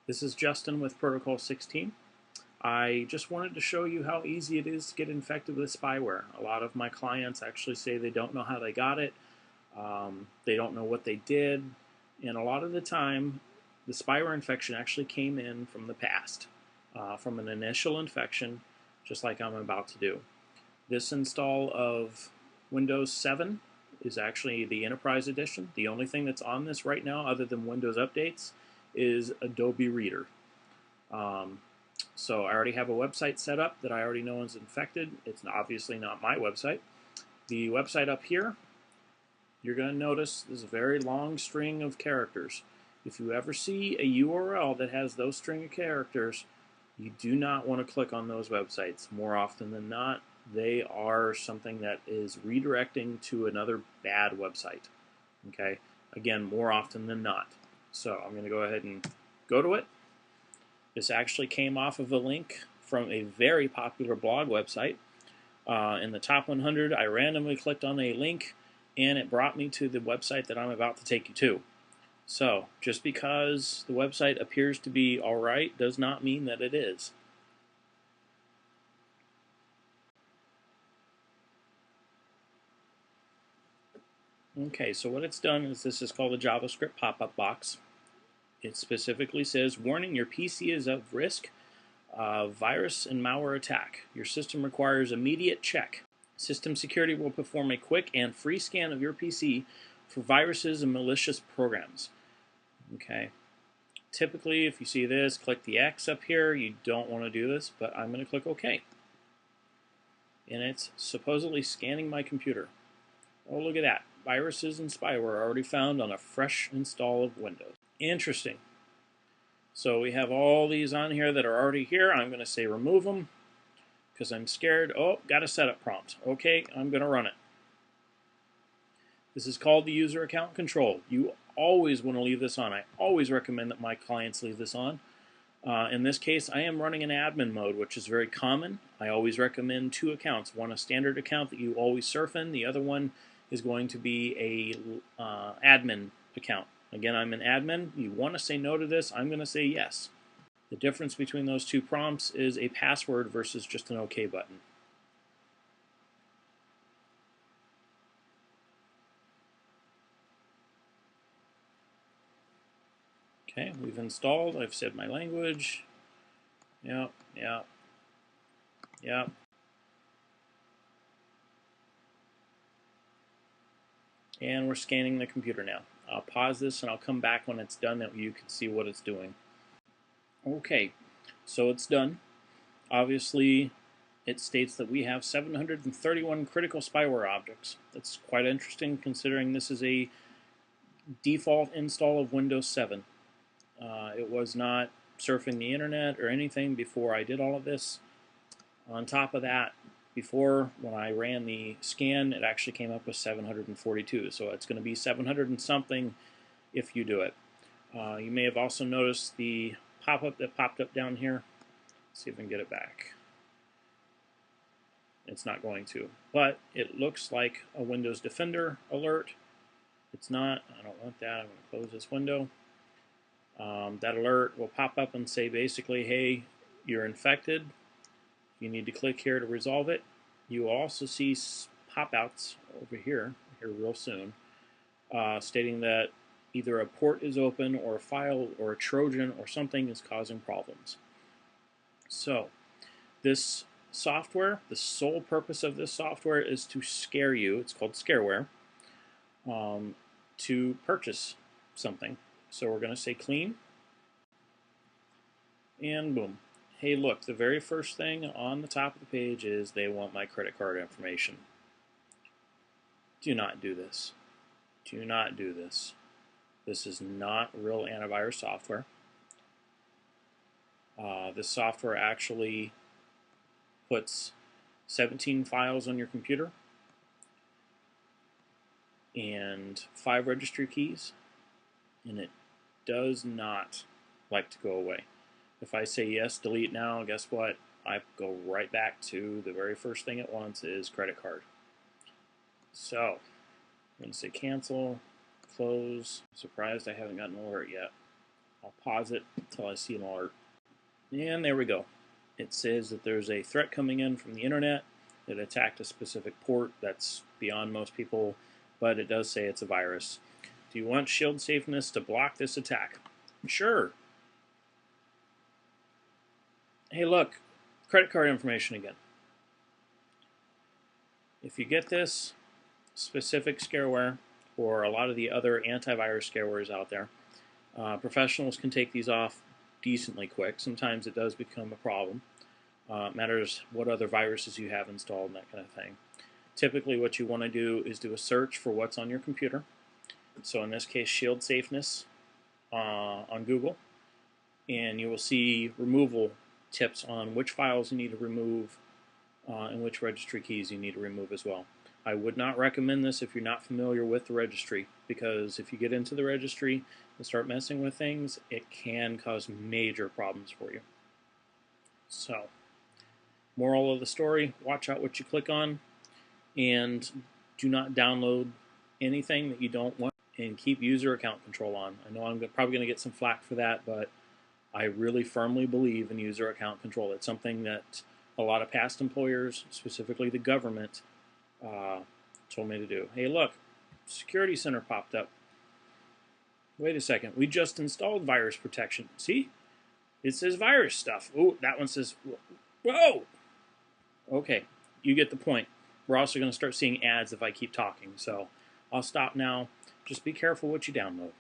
This is Justin with Protocol 16. I just wanted to show you how easy it is to get infected with spyware. A lot of my clients actually say they don't know how they got it, they don't know what they did, and a lot of the time the spyware infection actually came in from the past, from an initial infection, just like I'm about to do. This install of Windows 7 is actually the Enterprise Edition. The only thing that's on this right now, other than Windows updates, is Adobe Reader. So I already have a website set up that I already know is infected. It's obviously not my website. The website up here, you're going to notice there's a very long string of characters. If you ever see a URL that has those string of characters, you do not want to click on those websites. More often than not, they are something that is redirecting to another bad website. Okay? Again, more often than not. So I'm going to go ahead and go to it. This actually came off of a link from a very popular blog website. In the top 100, I randomly clicked on a link and it brought me to the website that I'm about to take you to. So, just because the website appears to be alright does not mean that it is. Okay, so what it's done is this is called a JavaScript pop-up box. It specifically says, warning, your PC is at risk of virus and malware attack. Your system requires immediate check. System security will perform a quick and free scan of your PC for viruses and malicious programs. Okay. Typically, if you see this, click the X up here. You don't want to do this, but I'm going to click OK. And it's supposedly scanning my computer. Oh, look at that. Viruses and spyware are already found on a fresh install of Windows. Interesting. So we have all these on here that are already here. I'm going to say remove them because I'm scared. Oh, got a setup prompt. Okay, I'm going to run it. This is called the user account control. You always want to leave this on. I always recommend that my clients leave this on. In this case, I am running an admin mode, which is very common. I always recommend two accounts. One, a standard account that you always surf in. The other one is going to be a admin account. Again, I'm an admin. You want to say no to this. I'm going to say yes. The difference between those two prompts is a password versus just an OK button. Okay, we've installed. I've said my language. Yep. And we're scanning the computer now. I'll pause this and I'll come back when it's done that you can see what it's doing. Okay, so it's done. Obviously, it states that we have 731 critical spyware objects. That's quite interesting considering this is a default install of Windows 7. It was not surfing the internet or anything before I did all of this. On top of that, before, when I ran the scan, it actually came up with 742. So it's going to be 700 and something if you do it. You may have also noticed the pop-up that popped up down here. Let's see if I can get it back. It's not going to. But it looks like a Windows Defender alert. It's not. I don't want that. I'm going to close this window. That alert will pop up and say basically, hey, you're infected. You need to click here to resolve it. You will also see pop-outs over here real soon, stating that either a port is open or a file or a Trojan or something is causing problems. So this software, the sole purpose of this software is to scare you. It's called Scareware, to purchase something. So we're going to say clean, and boom. Hey, look, the very first thing on the top of the page is they want my credit card information. Do not do this. Do not do this. This is not real antivirus software. This software actually puts 17 files on your computer and 5 registry keys, and it does not like to go away. If I say yes, delete now, guess what? I go right back to the very first thing it wants is credit card. So I'm going to say cancel, close. Surprised I haven't gotten an alert yet. I'll pause it until I see an alert. And there we go. It says that there's a threat coming in from the internet that attacked a specific port. That's beyond most people, but it does say it's a virus. Do you want Shield Safeness to block this attack? Sure. Hey, look, credit card information again. If you get this specific scareware, or a lot of the other antivirus scarewares out there, professionals can take these off decently quick. Sometimes it does become a problem. It matters what other viruses you have installed and that kind of thing. Typically what you want to do is do a search for what's on your computer. So in this case, Shield Safeness on Google, and you will see removal tips on which files you need to remove and which registry keys you need to remove as well. I would not recommend this if you're not familiar with the registry, because if you get into the registry and start messing with things, it can cause major problems for you. So, moral of the story, watch out what you click on, and do not download anything that you don't want, and keep user account control on. I know I'm probably going to get some flack for that, but I really firmly believe in user account control. It's something that a lot of past employers, specifically the government, told me to do. Hey, look, Security Center popped up. Wait a second, we just installed virus protection. See? It says virus stuff. Oh, that one says, whoa! Okay, you get the point. We're also going to start seeing ads if I keep talking, so I'll stop now. Just be careful what you download.